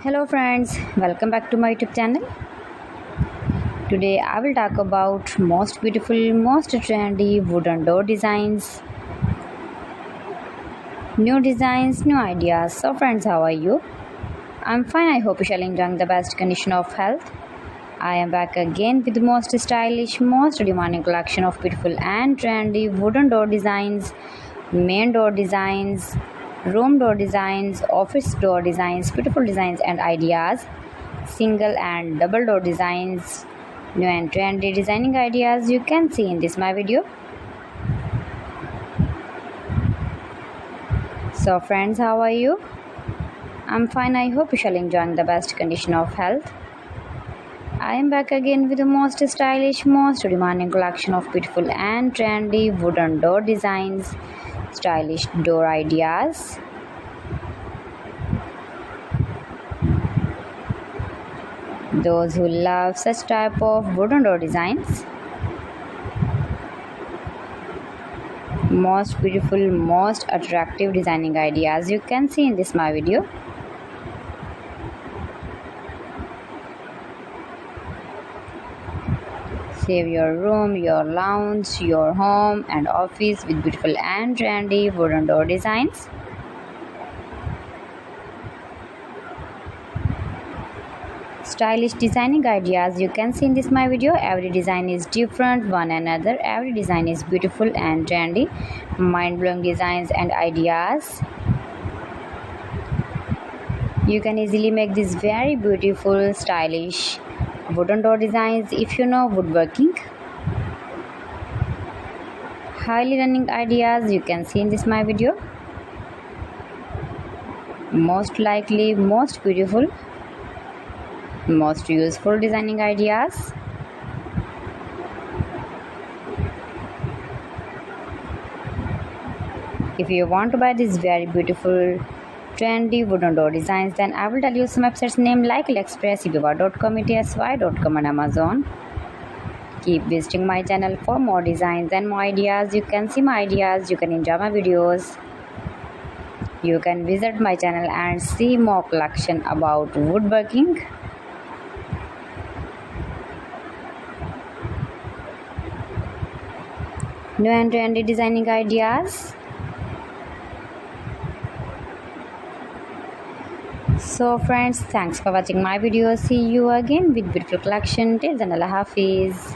Hello friends, welcome back to my YouTube channel. Today I will talk about most beautiful, most trendy wooden door designs. New designs, new ideas. So friends, how are you? I'm fine. I hope you shall enjoy the best condition of health. I am back again with the most stylish, most demanding collection of beautiful and trendy wooden door designs, main door designs, room door designs, office door designs, beautiful designs and ideas, single and double door designs, new and trendy designing ideas you can see in this my video. So friends, how are you? I'm fine. I hope you shall enjoy the best condition of health. I am back again with the most stylish, most demanding collection of beautiful and trendy wooden door designs, stylish door ideas. Those who love such type of wooden door designs, most beautiful, most attractive designing ideas you can see in this my video. Save your room, your lounge, your home and office with beautiful and trendy wooden door designs. Stylish designing ideas you can see in this my video. Every design is different one another. Every design is beautiful and trendy, mind-blowing designs and ideas. You can easily make these very beautiful, stylish wooden door designs if you know woodworking. Highly running ideas you can see in this my video. Most likely, most beautiful, most useful designing ideas. If you want to buy these very beautiful trendy wooden door designs, then I will tell you some websites name like AliExpress, eBay.com, etsy.com and Amazon. Keep visiting my channel for more designs and more ideas. You can see my ideas, you can enjoy my videos. You can visit my channel and see more collection about woodworking. New and trendy designing ideas. So friends, thanks for watching my video. See you again with beautiful collection. Till then, Allah Hafiz.